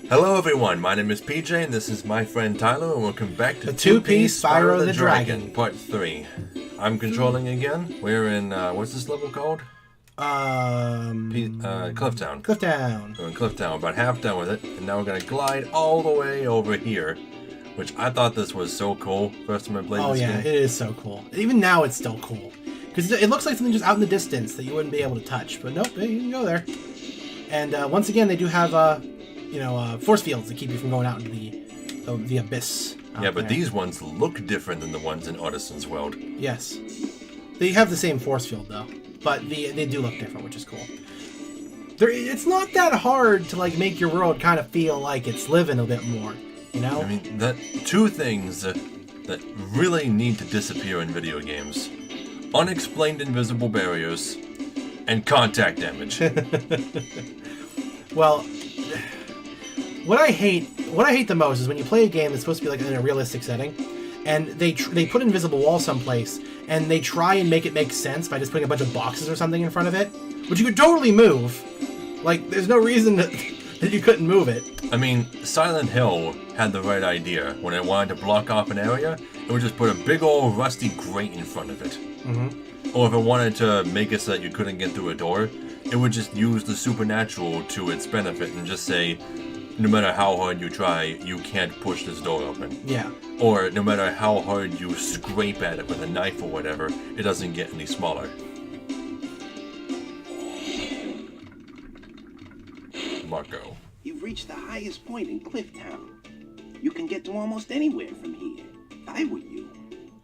Hello everyone, my name is PJ and this is my friend Tyler and welcome back to The Two-Piece Spyro the Dragon, Dragon. Part 3. I'm controlling again. We're in, what's this level called? Clifftown. Clifftown. We're in Clifftown, about half done with it, and now we're going to glide all the way over here, which I thought this was so cool first time I played this game. It is so cool. Even now it's still cool. Because it looks like something just out in the distance that you wouldn't be able to touch. But nope, you can go there. And once again, they do have, force fields to keep you from going out into the abyss. Yeah, but these ones look different than the ones in Artisan's World. Yes. They have the same force field, though. But they do look different, which is cool. It's not that hard to make your world kind of feel like it's living a bit more, you know? I mean, two things that really need to disappear in video games. Unexplained invisible barriers and contact damage. Well, what I hate the most is when you play a game that's supposed to be in a realistic setting, and they put invisible walls someplace, and they try and make it make sense by just putting a bunch of boxes or something in front of it, which you could totally move. There's no reason that you couldn't move it. I mean, Silent Hill had the right idea. When it wanted to block off an area, it would just put a big old rusty grate in front of it. Mm-hmm. Or if it wanted to make it so that you couldn't get through a door, it would just use the supernatural to its benefit and just say, no matter how hard you try, you can't push this door open. Yeah. Or no matter how hard you scrape at it with a knife or whatever, it doesn't get any smaller. Marco. You've reached the highest point in Clifftown. You can get to almost anywhere from here. If I were you,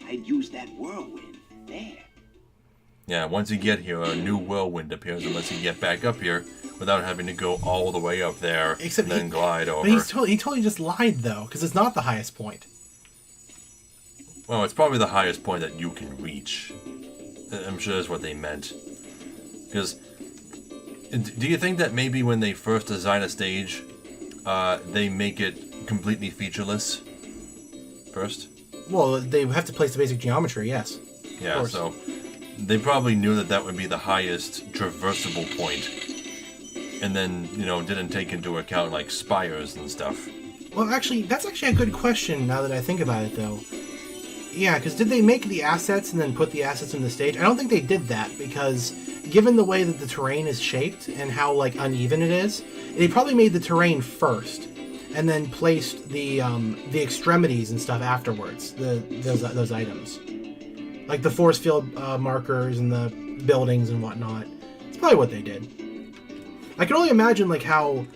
I'd use that whirlwind there. Yeah, once you get here, a new whirlwind appears unless you get back up here without having to go all the way up there and then glide over. But he totally just lied, though, because it's not the highest point. Well, it's probably the highest point that you can reach. I'm sure that's what they meant. Because, do you think that maybe when they first design a stage, they make it completely featureless first? Well, they have to place the basic geometry, yes. Yeah, so they probably knew that would be the highest traversable point. And then, didn't take into account, spires and stuff. Well, that's actually a good question now that I think about it, though. Yeah, because did they make the assets and then put the assets in the stage? I don't think they did that, because given the way that the terrain is shaped and how, uneven it is, they probably made the terrain first and then placed the extremities and stuff afterwards, those items. Like the force field markers and the buildings and whatnot. It's probably what they did. I can only imagine how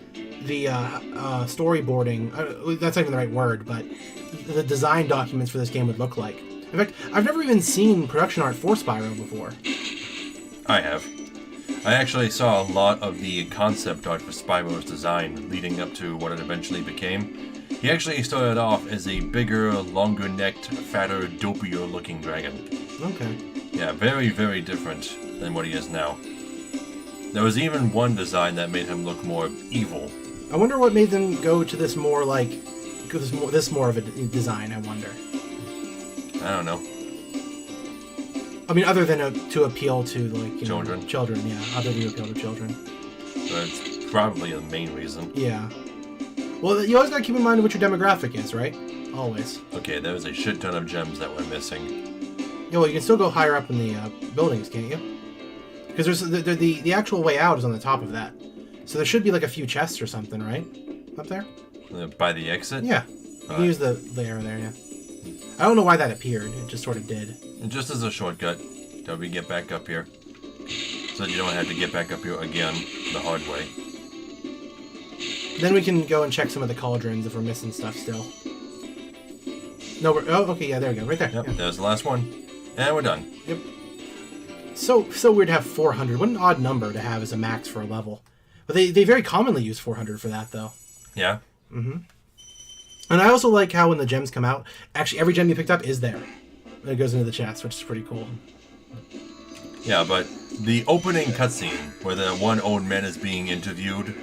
the storyboarding, that's not even the right word, but the design documents for this game would look like. In fact, I've never even seen production art for Spyro before. I have. I actually saw a lot of the concept art for Spyro's design leading up to what it eventually became. He actually started off as a bigger, longer-necked, fatter, dopier-looking dragon. Okay. Yeah, very, very different than what he is now. There was even one design that made him look more evil. I wonder what made them go to this more this more of a design, I wonder. I don't know. I mean, other than to appeal to, children. Children, yeah. Other than to appeal to children. That's probably the main reason. Yeah. Well, you always gotta keep in mind what your demographic is, right? Always. Okay, there's a shit ton of gems that we're missing. Yeah, well, you can still go higher up in the buildings, can't you? Because there's the actual way out is on the top of that. So there should be a few chests or something, right? Up there? By the exit? Yeah. You can use the arrow there, yeah. I don't know why that appeared. It just sort of did. And just as a shortcut, till we get back up here. So that you don't have to get back up here again the hard way. Then we can go and check some of the cauldrons if we're missing stuff still. No, okay, yeah, there we go. Right there. Yep, yeah. There's the last one. And we're done. Yep. So weird to have 400. What an odd number to have as a max for a level. But they very commonly use 400 for that, though. Yeah? Mm-hmm. And I also like how when the gems come out, actually every gem you picked up is there. And it goes into the chest, which is pretty cool. Yeah, but the opening cutscene where the one old man is being interviewed,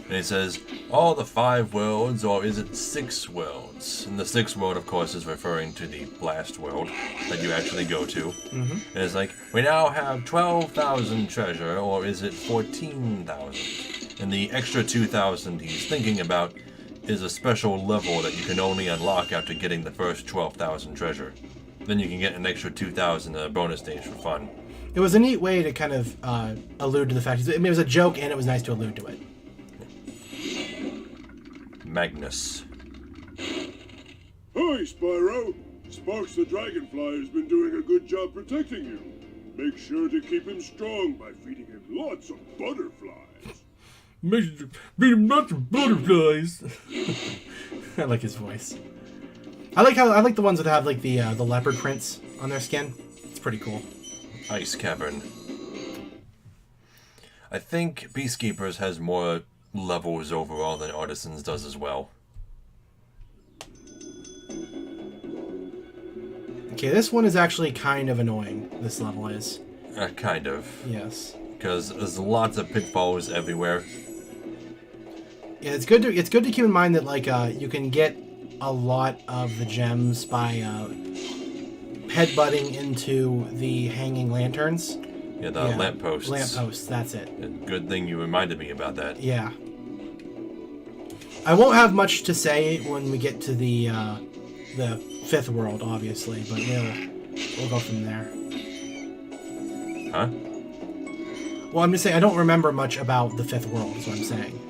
and he says, all the 5 worlds, or is it 6 worlds? And the 6th world, of course, is referring to the blast world that you actually go to. Mm-hmm. And it's like, we now have 12,000 treasure, or is it 14,000? And the extra 2,000 he's thinking about is a special level that you can only unlock after getting the first 12,000 treasure. Then you can get an extra 2,000 in a bonus stage for fun. It was a neat way to kind of allude to the fact. I mean, it was a joke, and it was nice to allude to it. Magnus. Hi, Spyro. Sparks the Dragonfly has been doing a good job protecting you. Make sure to keep him strong by feeding him lots of butterflies. Feed him lots of butterflies. I like his voice. I like the ones that have like the leopard prints on their skin. It's pretty cool. Ice Cavern. I think Peacekeepers has more levels overall than Artisans does as well. Okay, this one is actually kind of annoying. This level is. Kind of. Yes. Because there's lots of pitfalls everywhere. Yeah, it's good to keep in mind that like you can get a lot of the gems by headbutting into the hanging lanterns. Yeah, the lampposts. Lampposts, that's it. Good thing you reminded me about that. Yeah. I won't have much to say when we get to the fifth world, obviously, but we'll go from there. Huh? Well, I'm just saying I don't remember much about the fifth world, is what I'm saying.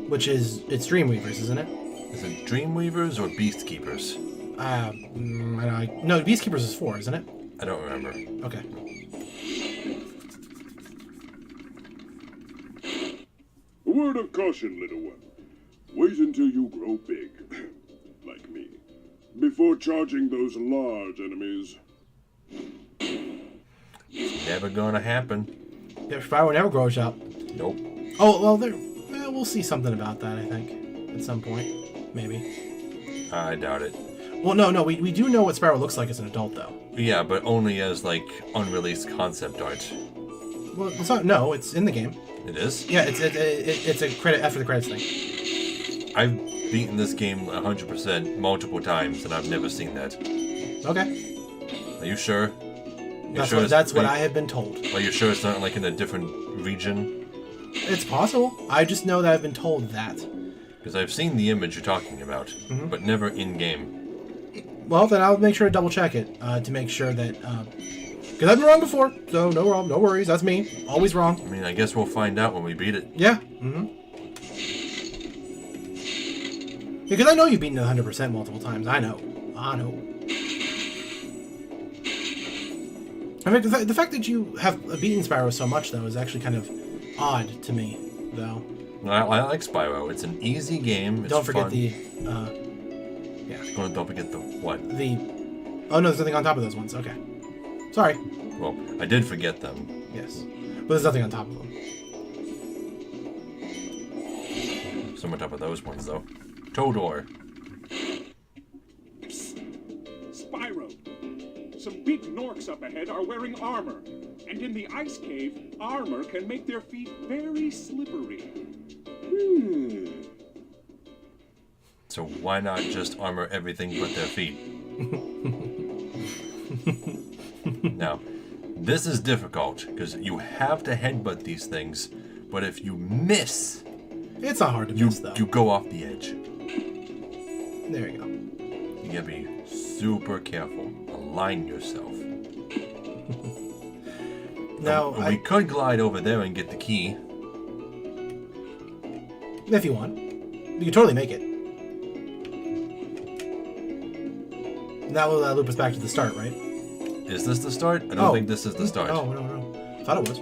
Which is it's Dreamweavers, isn't it? Is it Dreamweavers or Beastkeepers? No, Beastkeepers is 4, isn't it? I don't remember. Okay. A word of caution, little one. Wait until you grow big, like me, before charging those large enemies. Never gonna happen. Yeah, Spyro never grows up. Nope. Oh, well, we'll see something about that, I think, at some point. Maybe. I doubt it. Well, no, we do know what Spyro looks like as an adult, though. Yeah, but only as, like, unreleased concept art. Well, it's not. No, it's in the game. It is? Yeah, it's a credit after the credits thing. I've beaten this game 100% multiple times, and I've never seen that. Okay. Are you sure? That's what I have been told. Are you sure it's not, like, in a different region? It's possible. I just know that I've been told that. Because I've seen the image you're talking about, but never in-game. Well, then I'll make sure to double check it to make sure that. Because I've been wrong before, so no worries. That's me. Always wrong. I mean, I guess we'll find out when we beat it. Yeah. Because I know you've beaten it 100% multiple times. I know. I mean, the fact that you have beaten Spyro so much, though, is actually kind of odd to me, though. I like Spyro. It's an easy game. It's Don't forget fun. Don't forget the what? Oh, no, there's nothing on top of those ones. Okay. Sorry. Well, I did forget them. Yes. But there's nothing on top of them. Some on top of those ones, though. Todor. Spyro, some big Norks up ahead are wearing armor. And in the ice cave, armor can make their feet very slippery. So why not just armor everything but their feet? Now, this is difficult, because you have to headbutt these things, but if you miss... It's not hard to miss, though. You go off the edge. There you go. You gotta be super careful. Align yourself. Now, we could glide over there and get the key. If you want. You can totally make it. That will loop us back to the start, right? Is this the start? I don't think this is the start. Oh, no. Thought it was.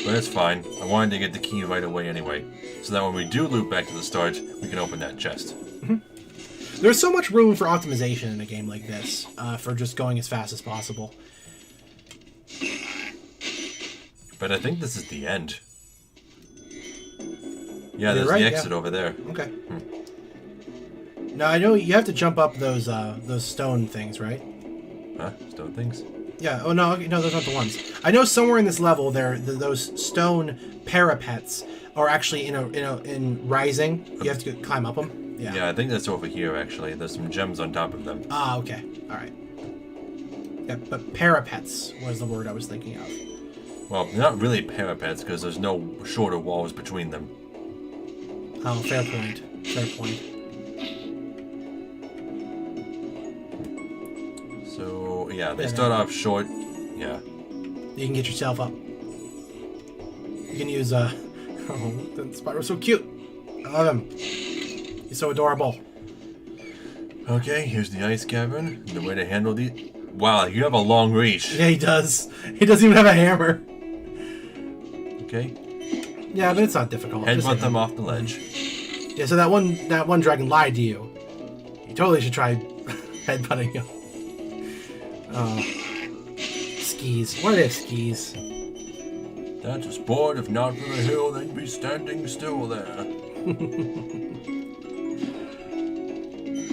But it's fine. I wanted to get the key right away anyway. So that when we do loop back to the start, we can open that chest. There's so much room for optimization in a game like this, for just going as fast as possible. But I think this is the end. Yeah, You're there's right, the exit over there. Okay. Now, I know you have to jump up those stone things, right? Huh? Stone things? Yeah. Oh, no, those aren't the ones. I know somewhere in this level, those stone parapets are actually in rising. You have to climb up them. Yeah. Yeah, I think that's over here, actually. There's some gems on top of them. Ah, okay. All right. Yeah, but parapets was the word I was thinking of. Well, not really parapets, because there's no shorter walls between them. Oh, fair point. Fair point. So, yeah, they start off short. Yeah. You can get yourself up. You can use, oh, Spyro's so cute. I love him. He's so adorable. Okay, here's the ice cavern. The way to handle these... Wow, you have a long reach. Yeah, he does. He doesn't even have a hammer. Okay. Yeah, but it's not difficult. Headbutt them off the ledge. Yeah, so that one dragon lied to you. You totally should try headbutting him. Oh. Skis. Why do they have skis? That's a sport. If not for the hill, they'd be standing still there.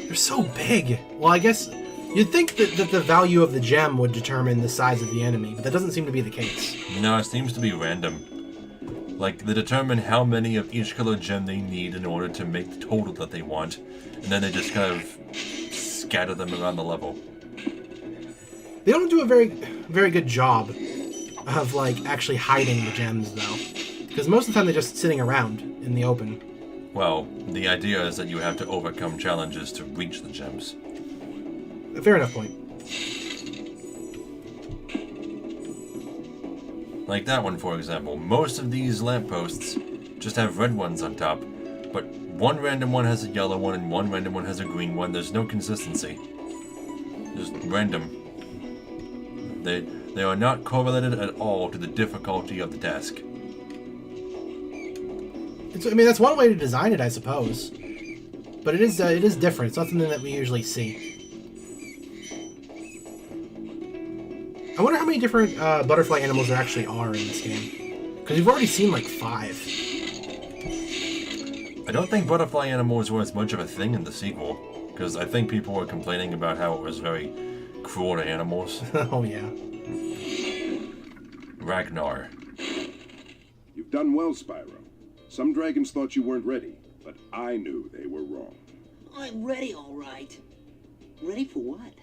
They're so big. Well, I guess you'd think that the value of the gem would determine the size of the enemy, but that doesn't seem to be the case. No, it seems to be random. Like, they determine how many of each color gem they need in order to make the total that they want, and then they just kind of scatter them around the level. They don't do a very, very good job of, like, actually hiding the gems, though. Because most of the time they're just sitting around in the open. Well, the idea is that you have to overcome challenges to reach the gems. Fair enough point. Like that one, for example. Most of these lampposts just have red ones on top, but one random one has a yellow one and one random one has a green one. There's no consistency. Just random. They are not correlated at all to the difficulty of the task. I mean, that's one way to design it, I suppose. But it is different. It's not something that we usually see. I wonder how many different butterfly animals there actually are in this game. Because we've already seen like 5. I don't think butterfly animals were as much of a thing in the sequel, because I think people were complaining about how it was very cruel to animals. Oh, yeah. Ragnar. You've done well, Spyro. Some dragons thought you weren't ready, but I knew they were wrong. I'm ready, all right. Ready for what?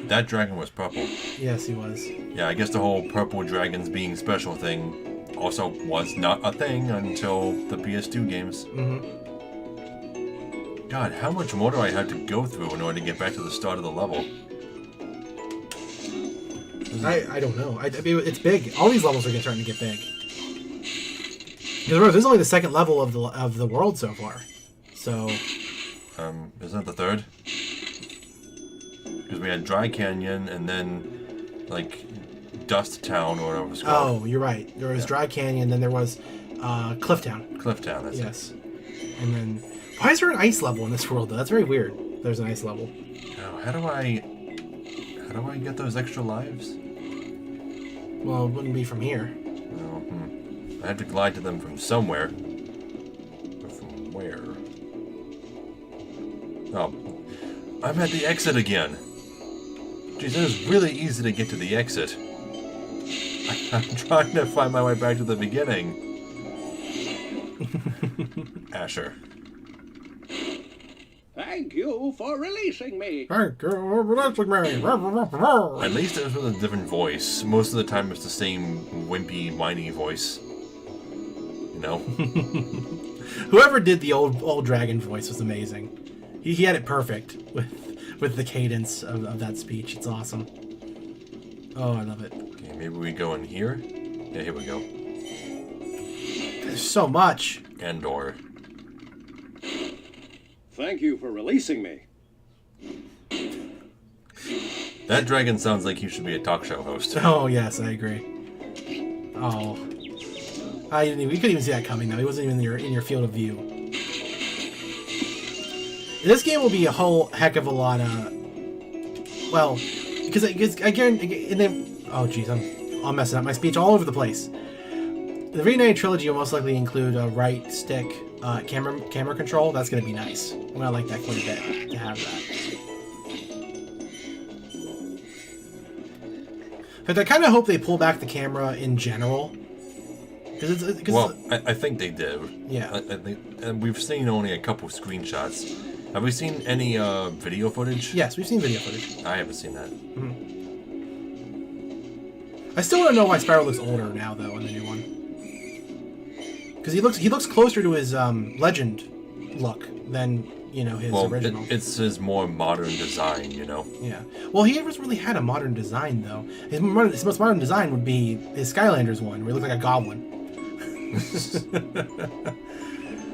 That dragon was purple. Yes, he was. Yeah, I guess the whole purple dragons being special thing also was not a thing until the PS2 games. Mm-hmm. God, how much more do I have to go through in order to get back to the start of the level? I don't know. I mean, it's big. All these levels are starting to get big. Because remember, this is only the second level of the world so far. So... isn't it the third? Because we had Dry Canyon and then, like, Dust Town or whatever it was called. Oh, you're right. There was Dry Canyon, then there was Cliff Town. Cliff Town, that's yes. It. And then... Why is there an ice level in this world, though? That's very weird. There's an ice level. Oh, how do I get those extra lives? Well, it wouldn't be from here. Oh, I have to glide to them from somewhere. But from where? Oh, I'm at the exit again. Geez, it was really easy to get to the exit. I'm trying to find my way back to the beginning. Asher. Thank you for releasing me. Thank you for releasing me. At least it was with a different voice. Most of the time it's the same wimpy, whiny voice. You know? Whoever did the old dragon voice was amazing. He had it perfect with the cadence of that speech. It's awesome. Oh, I love it. Okay, maybe we go in here? Yeah, here we go. There's so much. Andor. Thank you for releasing me. That dragon sounds like he should be a talk show host. Oh, yes, I agree. Oh. We couldn't even see that coming, though. He wasn't even in your field of view. This game will be a whole heck of a lot of... Well, because I guarantee... Oh, jeez, I'm messing up my speech all over the place. The Reunited Trilogy will most likely include a right stick camera control. That's going to be nice. I'm going to like that quite a bit, to have that. But I kind of hope they pull back the camera in general. Well, I think they did. Yeah. And we've seen only a couple screenshots. Have we seen any video footage? Yes, we've seen video footage. I haven't seen that. Mm-hmm. I still want to know why Spyro looks older now, though, in the new one. Because he looks closer to his Legend look than, you know, his original. It's his more modern design, you know? Yeah. Well, he never really had a modern design, though. His most modern design would be his Skylanders one, where he looked like a goblin.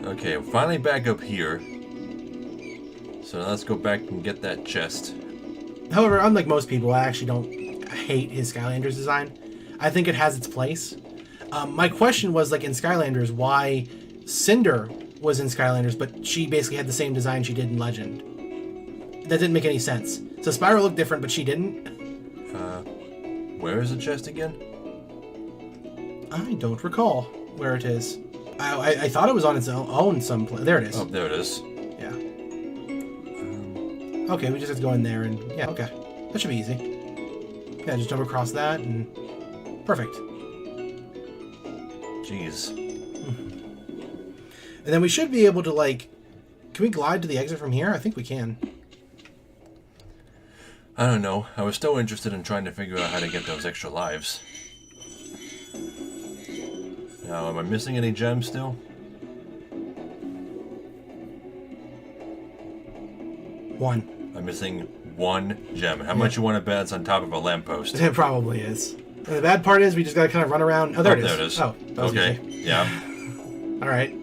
Okay, we're finally back up here. So now let's go back and get that chest. However, unlike most people, I actually don't hate his Skylanders design. I think it has its place. My question was, like, in Skylanders, why Cinder was in Skylanders, but she basically had the same design she did in Legend. That didn't make any sense. So Spyro looked different, but she didn't. Where is the chest again? I don't recall where it is. I thought it was on its own someplace. There it is. Oh, there it is. Yeah. Okay, we just have to go in there and... Yeah, okay. That should be easy. Yeah, just jump across that and... Perfect. Jeez. And then we should be able to, like... Can we glide to the exit from here? I think we can. I don't know. I was still interested in trying to figure out how to get those extra lives. Now, am I missing any gems still? One. I'm missing one gem. How much you want to bet it's on top of a lamppost? It probably is. And the bad part is we just gotta kind of run around... Oh, there it is. There it is. Oh, that was okay. easy. Yeah. Alright.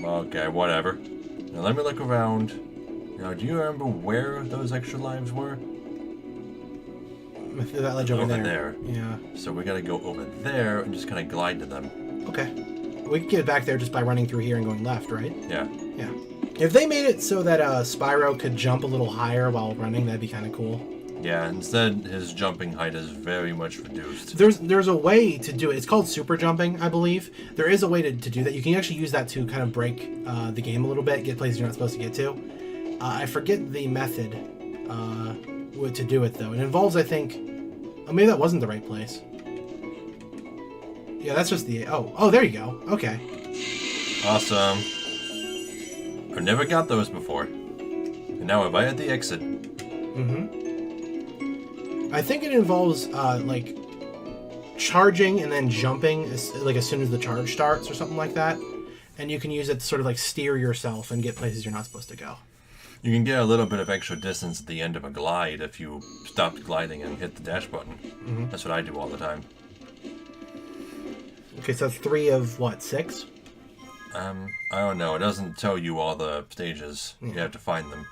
Okay, whatever. Now let me look around. Now, do you remember where those extra lives were? That ledge over there. Yeah. So we gotta go over there and just kind of glide to them. Okay. We can get back there just by running through here and going left, right? Yeah. Yeah. If they made it so that Spyro could jump a little higher while running, that'd be kind of cool. Yeah, instead his jumping height is very much reduced. There's a way to do it. It's called super jumping, I believe. There is a way to do that. You can actually use that to kind of break the game a little bit, get places you're not supposed to get to. I forget the method to do it, though. It involves, I think... Oh, maybe that wasn't the right place. Yeah, that's just the... Oh, there you go. Okay. Awesome. I've never got those before. And now I'm right at the exit. Mm-hmm. I think it involves, like, charging and then jumping, as soon as the charge starts or something like that. And you can use it to sort of, like, steer yourself and get places you're not supposed to go. You can get a little bit of extra distance at the end of a glide if you stopped gliding and hit the dash button. Mm-hmm. That's what I do all the time. Okay, so that's 3 of, what, 6? I don't know. It doesn't tell you all the stages. You have to find them.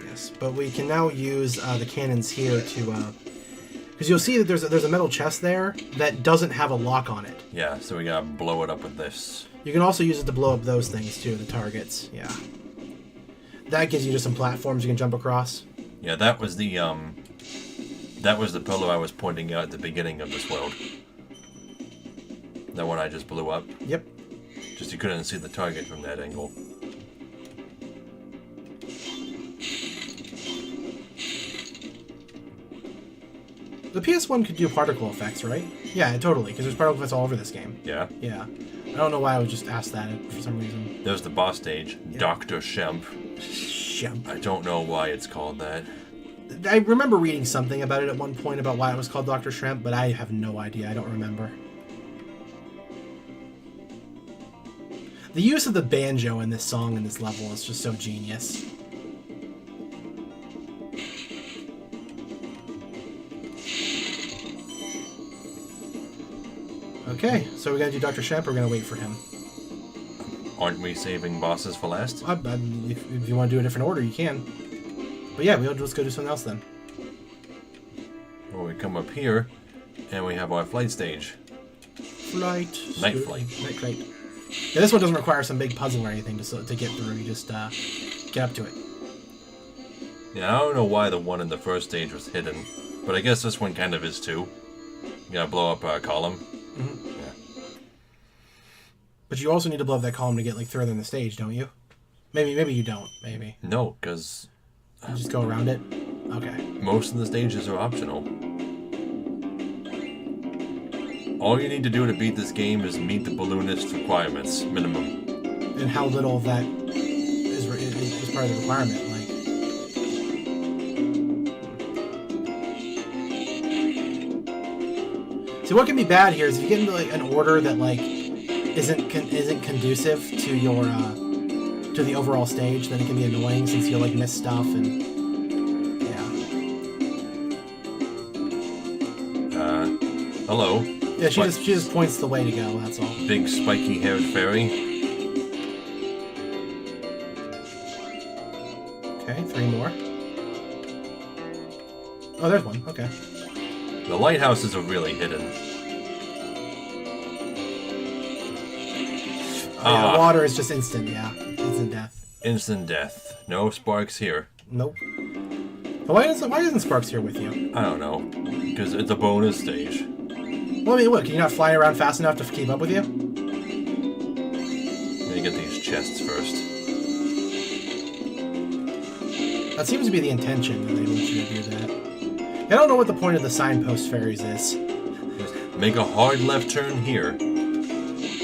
Yes, but we can now use the cannons here to... Because you'll see that there's a metal chest there that doesn't have a lock on it. Yeah, so we gotta blow it up with this. You can also use it to blow up those things too, the targets. Yeah. That gives you just some platforms you can jump across. Yeah, that was the pillar I was pointing out at the beginning of this world. That one I just blew up. Yep. Just you couldn't see the target from that angle. The PS1 could do particle effects, right? Yeah, totally, because there's particle effects all over this game. Yeah? Yeah. I don't know why I was just asked that for some reason. There's the boss stage, yeah. Dr. Shemp. Shemp. I don't know why it's called that. I remember reading something about it at one point about why it was called Dr. Shrimp, but I have no idea. I don't remember. The use of the banjo in this song and this level is just so genius. Okay, so we're going to do Dr. Shemp, or we're going to wait for him? Aren't we saving bosses for last? If you want to do a different order, you can. But yeah, let's go do something else then. Well, we come up here, and we have our flight stage. Night flight. Night flight. Yeah, this one doesn't require some big puzzle or anything to get through. You just get up to it. Yeah, I don't know why the one in the first stage was hidden, but I guess this one kind of is too. You gotta blow up a column. Mm-hmm. Yeah. But you also need to blow up that column to get like further in the stage, don't you? Maybe you don't. Maybe. No, because you just go around it. Okay. Most of the stages are optional. All you need to do to beat this game is meet the balloonist requirements, minimum. And how little of that is part of the requirement? Like So what can be bad here is if you get into like an order that like isn't conducive to your to the overall stage, then it can be annoying since you'll like miss stuff and yeah. Hello. Yeah, she just points the way to go. That's all. Big spiky-haired fairy. Okay, 3 more. Oh, there's one. Okay. The lighthouses are really hidden. Yeah, water is just instant. Yeah, instant death. Instant death. No sparks here. Nope. But why isn't Sparks here with you? I don't know. Because it's a bonus stage. Well, I mean, what? Can you not fly around fast enough to keep up with you? Let me get these chests first. That seems to be the intention that they want you to do that. I don't know what the point of the signpost fairies is. Just make a hard left turn here.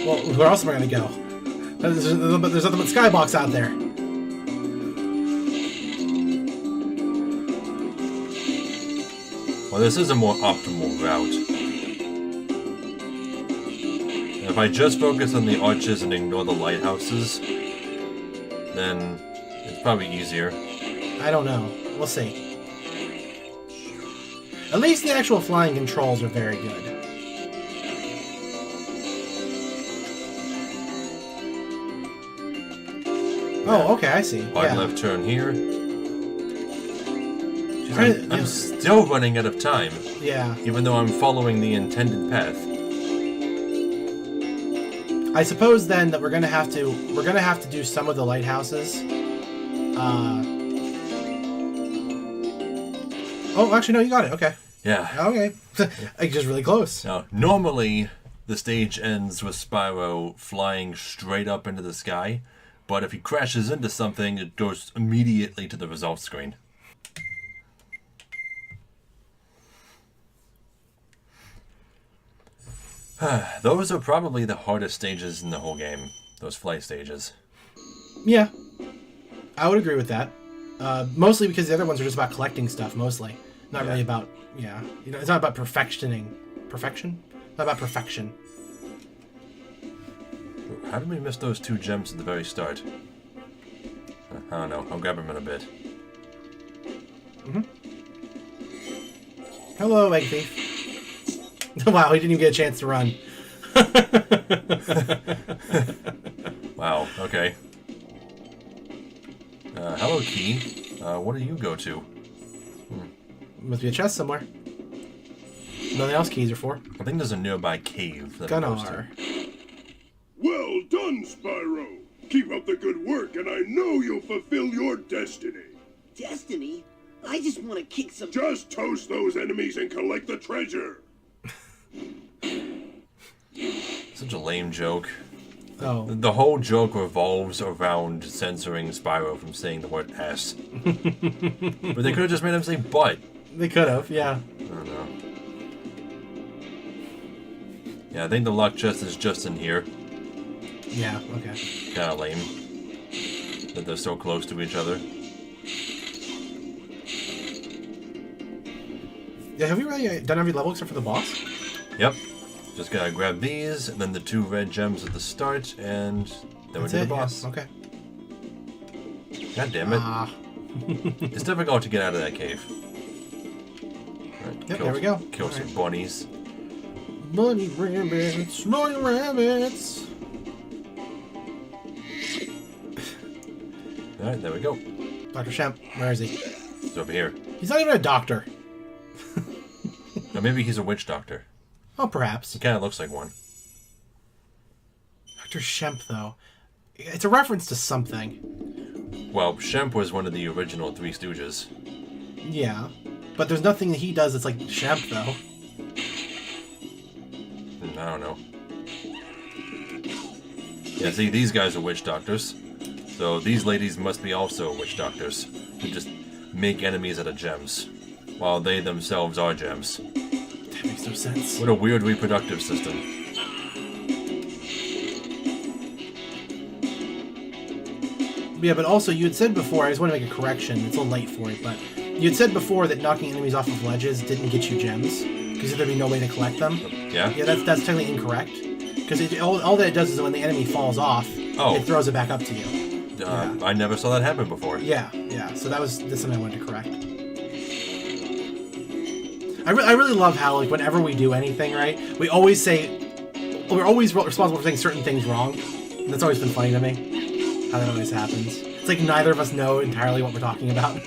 Well, where else am I going to go? There's nothing but skybox out there. Well, this is a more optimal route. If I just focus on the arches and ignore the lighthouses, then it's probably easier. I don't know. We'll see. At least the actual flying controls are very good. Oh, okay, I see. Hard left turn here. Jeez, I'm still running out of time. Yeah. Even though I'm following the intended path. I suppose then that we're gonna have to do some of the lighthouses. Oh, actually, no, you got it. Okay. Yeah. Okay. Just really close. Now, normally the stage ends with Spyro flying straight up into the sky, but if he crashes into something, it goes immediately to the results screen. Those are probably the hardest stages in the whole game. Those flight stages. Yeah. I would agree with that. Mostly because the other ones are just about collecting stuff, mostly. Not really about, it's not about perfection? Not about perfection. How did we miss those 2 gems at the very start? I don't know. I'll grab them in a bit. Hello, Egg Thief. Wow, he didn't even get a chance to run. Wow, okay. Hello, Key. What do you go to? Must be a chest somewhere. Nothing else keys are for. I think there's a nearby cave that it goes to. Gunnar. Well done, Spyro. Keep up the good work, and I know you'll fulfill your destiny. Destiny? I just want to kick some... Just toast those enemies and collect the treasure. Such a lame joke. Oh. The whole joke revolves around censoring Spyro from saying the word S. But they could have just made him say butt. They could have, yeah. I don't know. Yeah, I think the luck chest is just in here. Yeah, okay. Kinda lame. That they're so close to each other. Yeah, have you really done every level except for the boss? Yep. Just gotta grab these, and then the 2 red gems at the start, and then we do the boss. Yeah, okay. God damn it. It's difficult to get out of that cave. Right, Yep, there we go. Kill some bunnies. Bunny rabbits, bunny rabbits. Alright, there we go. Dr. Shemp, where is he? He's over here. He's not even a doctor. Or maybe he's a witch doctor. Oh, perhaps. He kind of looks like one. Dr. Shemp, though. It's a reference to something. Well, Shemp was one of the original 3 Stooges. Yeah. But there's nothing that he does that's like Shemp, though. I don't know. Yeah, see, these guys are witch doctors. So these ladies must be also witch doctors. Who just make enemies out of gems. While they themselves are gems. That makes no sense. What a weird reproductive system. Yeah, but also you had said before, I just want to make a correction. It's a little late for it, but You'd said before that knocking enemies off of ledges didn't get you gems, because there'd be no way to collect them. Yeah? Yeah, that's technically incorrect. Because all that it does is when the enemy falls off, it throws it back up to you. Yeah. I never saw that happen before. Yeah. So that's something I wanted to correct. I really love how, like, whenever we do anything, right, we're always responsible for saying certain things wrong. And that's always been funny to me, how that always happens. It's like neither of us know entirely what we're talking about.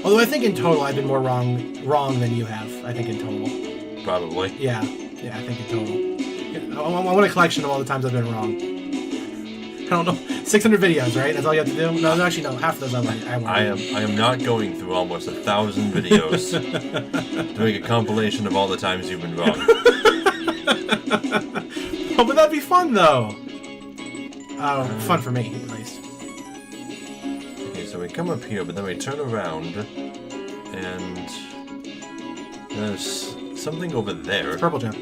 Although I think in total I've been more wrong than you have, I think in total. Probably. Yeah, I think in total. I want a collection of all the times I've been wrong. I don't know, 600 videos, right? That's all you have to do? No, actually, no. Half of those I am not going through almost 1,000 videos to make a compilation of all the times you've been wrong. Oh, but that'd be fun, though. Fun for me, at least. Okay, so we come up here, but then we turn around, and there's something over there. It's purple gem.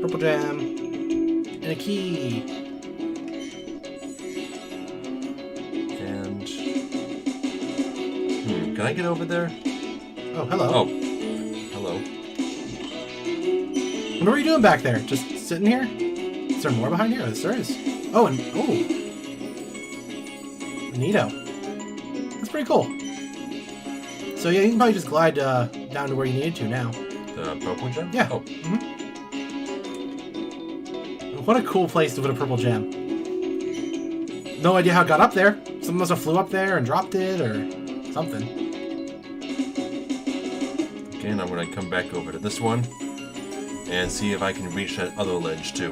Purple gem. And a key. Can I get over there? Oh, hello. Oh. Hello. What are you doing back there? Just sitting here? Is there more behind here? Yes, there is. Oh, and... Oh. Neato. That's pretty cool. So, yeah, you can probably just glide down to where you needed to now. The purple gem? Yeah. Oh. What a cool place to put a purple gem. No idea how it got up there. Someone must have flew up there and dropped it, or something. Okay, and I'm going to come back over to this one and see if I can reach that other ledge too.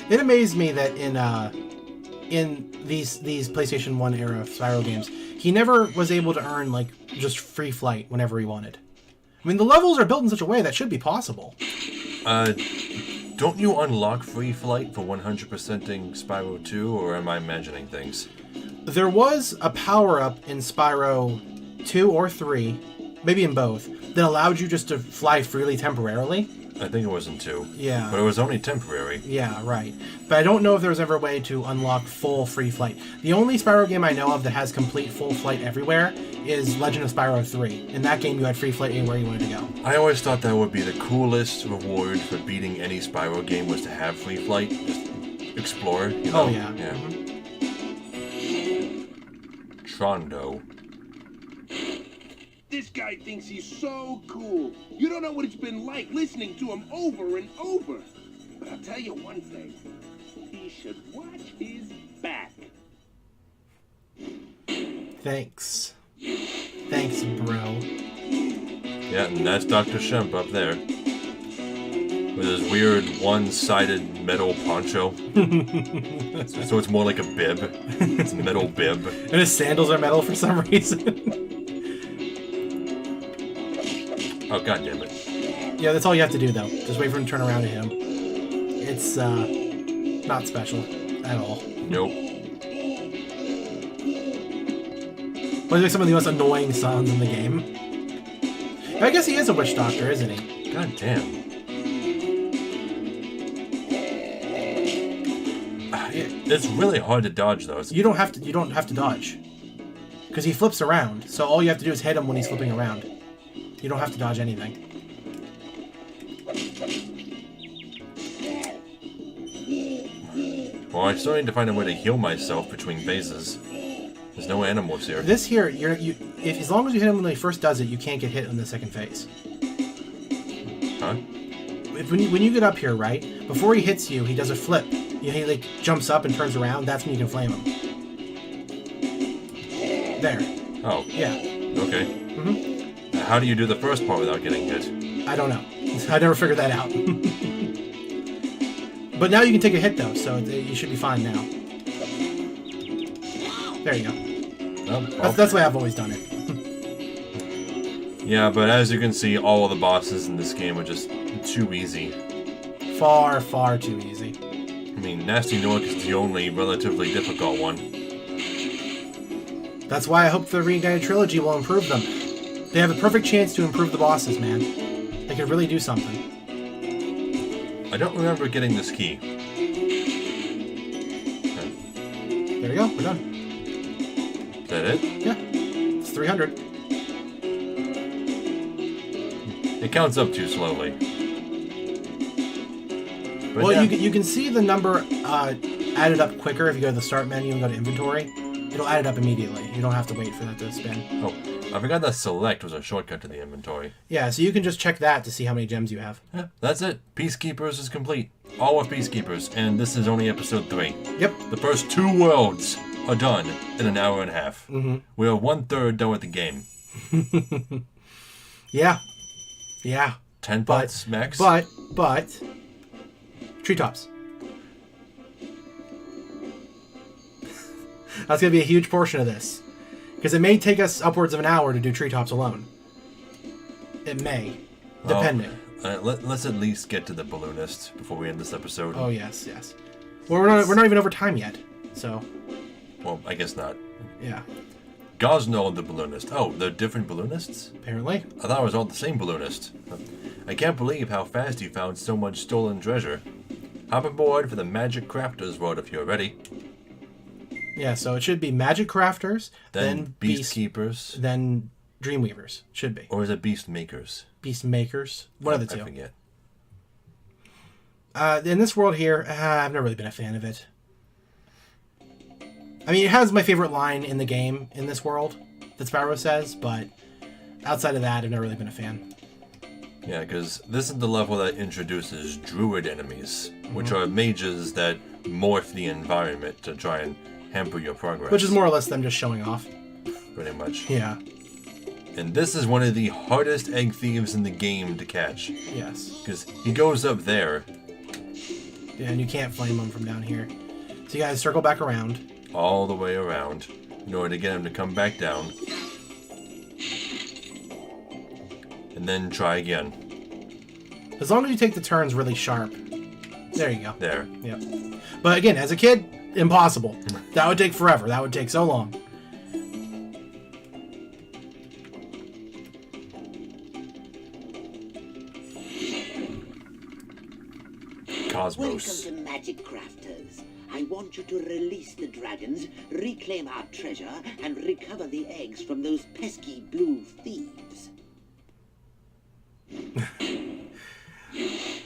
It amazed me that in these PlayStation 1 era Spyro games, he never was able to earn, like, just free flight whenever he wanted. I mean, the levels are built in such a way that should be possible. Don't you unlock free flight for 100%ing Spyro 2, or am I imagining things? There was a power-up in Spyro 2 or 3, maybe in both, that allowed you just to fly freely temporarily. I think it was in 2. Yeah. But it was only temporary. Yeah, right. But I don't know if there was ever a way to unlock full free flight. The only Spyro game I know of that has complete full flight everywhere is Legend of Spyro 3. In that game, you had free flight anywhere you wanted to go. I always thought that would be the coolest reward for beating any Spyro game was to have free flight. Just explore, you know? Oh, yeah. Mm-hmm. Trondo. This guy thinks he's so cool. You don't know what it's been like listening to him over and over. But I'll tell you one thing. He should watch his back. Thanks. Thanks, bro. Yeah, and that's Dr. Shemp up there. With his weird one-sided metal poncho. So it's more like a bib. It's a metal bib. And his sandals are metal for some reason. Oh, god damn it. Yeah, that's all you have to do, though. Just wait for him to turn around to him. It's, not special at all. Nope. But it's like some of the most annoying sounds in the game. I guess he is a witch doctor, isn't he? God damn. It's really hard to dodge, though. You don't have to dodge. Because he flips around, so all you have to do is hit him when he's flipping around. You don't have to dodge anything. Well, I still need to find a way to heal myself between phases. There's no animals here. This here, if as long as you hit him when he first does it, you can't get hit in the second phase. Huh? When you get up here, right, before he hits you, he does a flip. He like jumps up and turns around. That's when you can flame him. There. Oh. Yeah. Okay. Mm-hmm. How do you do the first part without getting hit? I don't know. I never figured that out. But now you can take a hit, though, so you should be fine now. There you go. Oh, well. That's the way I've always done it. Yeah, but as you can see, all of the bosses in this game are just too easy. Far, far too easy. I mean, Nasty Nork is the only relatively difficult one. That's why I hope the Reignited Trilogy will improve them. They have a perfect chance to improve the bosses, man. They could really do something. I don't remember getting this key. There we go. We're done. Is that it? Yeah. It's 300. It counts up too slowly. But Well, yeah. you can see the number added up quicker if you go to the start menu and go to inventory. It'll add it up immediately. You don't have to wait for that to spin. Oh, I forgot that select was a shortcut to the inventory. Yeah, so you can just check that to see how many gems you have. Yeah, that's it. Peacekeepers is complete. All of Peacekeepers, and this is only episode 3. Yep. The first 2 worlds are done in an hour and a half. Mm-hmm. We are 1/3 done with the game. Yeah. Yeah. 10 pots max. But treetops. That's going to be a huge portion of this. Because it may take us upwards of an hour to do treetops alone. It may. Depending. Let's at least get to the balloonist before we end this episode. Oh, yes. Well, we're not even over time yet. So, Well, I guess not. yeah. Gosnell the balloonist. Oh, they're different balloonists? Apparently. I thought it was all the same balloonist. I can't believe how fast you found so much stolen treasure. Hop aboard for the Magic Crafters World if you're ready. Yeah, so it should be Magic Crafters, Then Beast, Beastkeepers. then Dreamweavers. Should be. Or is it Beast Makers? Beast Makers. One of the two. I forget. In this world here, I've never really been a fan of it. I mean, it has my favorite line in the game in this world that Spyro says, but outside of that, I've never really been a fan. Yeah, because this is the level that introduces druid enemies, which are mages that morph the environment to try and hamper your progress. Which is more or less them just showing off. Pretty much. Yeah. And this is one of the hardest egg thieves in the game to catch. Yes. Because he goes up there. Yeah, and you can't flame them from down here. So you guys circle back around. All the way around in order to get him to come back down. And then try again. As long as you take the turns really sharp. There you go. There. Yep. But again, as a kid, impossible. That would take forever. That would take so long. Cosmos. Welcome to Magic Crafters. I want you to release the dragons, reclaim our treasure, and recover the eggs from those pesky blue thieves.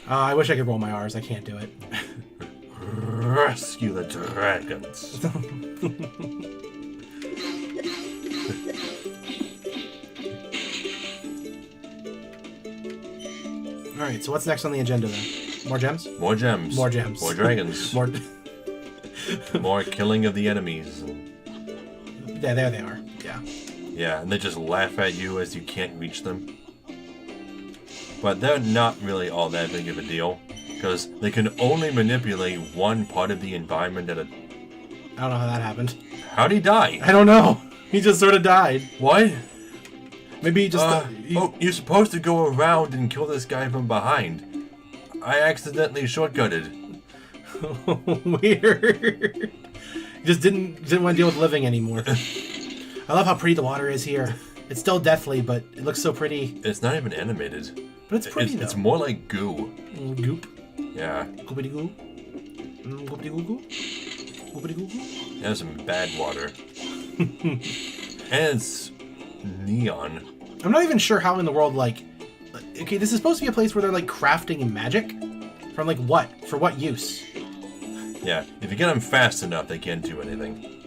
I wish I could roll my R's. I can't do it. Rescue the dragons. Alright, so what's next on the agenda then? More gems? More gems. More gems. More dragons. More... More killing of the enemies. Yeah, there they are. Yeah. Yeah, and they just laugh at you as you can't reach them. But they're not really all that big of a deal, because they can only manipulate one part of the environment at a... I don't know how that happened. How'd he die? I don't know. He just sort of died. What? Maybe he just... Oh, you're supposed to go around and kill this guy from behind. I accidentally shortcutted. Weird. He just didn't want to deal with living anymore. I love how pretty the water is here. It's still deathly, but it looks so pretty. It's not even animated. But it's pretty, It's though. more like goo. Goop. Yeah. Goopity goo. Goopity goo goo. Goopity goo goo. It has some bad water. And it's neon. I'm not even sure how in the world, like... Okay, this is supposed to be a place where they're, like, crafting magic? From, like, what? For what use? Yeah, if you get them fast enough, they can't do anything.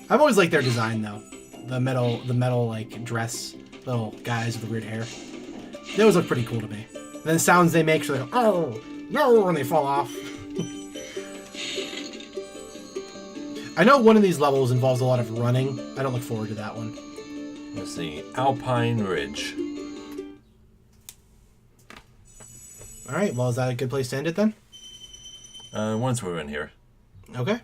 I've always liked their design, though. The metal, like, dress, little guys with the weird hair. They always look pretty cool to me. And then the sounds they make, so they go, oh, no, when they fall off. I know one of these levels involves a lot of running. I don't look forward to that one. Let's see, Alpine Ridge. Alright, well, is that a good place to end it, then? Once we're in here. Okay.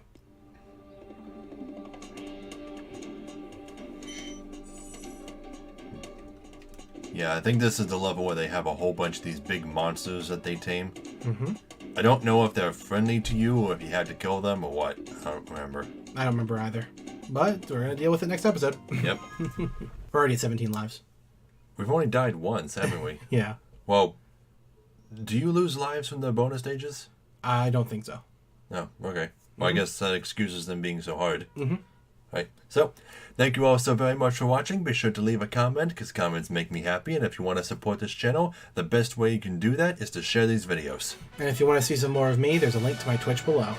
Yeah, I think this is the level where they have a whole bunch of these big monsters that they tame. Mm-hmm. I don't know if they're friendly to you or if you had to kill them or what. I don't remember. I don't remember either. But we're going to deal with it next episode. Yep. We're already at 17 lives. We've only died once, haven't we? Yeah. Well, do you lose lives from the bonus stages? I don't think so. Oh, okay. Well, I guess that excuses them being so hard. Mm-hmm. Right. So, thank you all so very much for watching. Be sure to leave a comment, because comments make me happy. And if you want to support this channel, the best way you can do that is to share these videos. And if you want to see some more of me, there's a link to my Twitch below.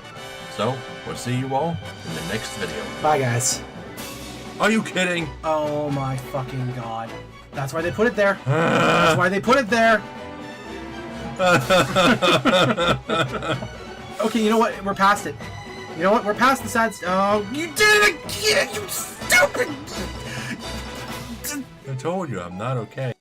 So, we'll see you all in the next video. Bye, guys. Are you kidding? Oh my fucking god. That's why they put it there. That's why they put it there. Okay, you know what? We're past it. You know what? We're past the sad... Oh, you did it again, you stupid... I told you, I'm not okay.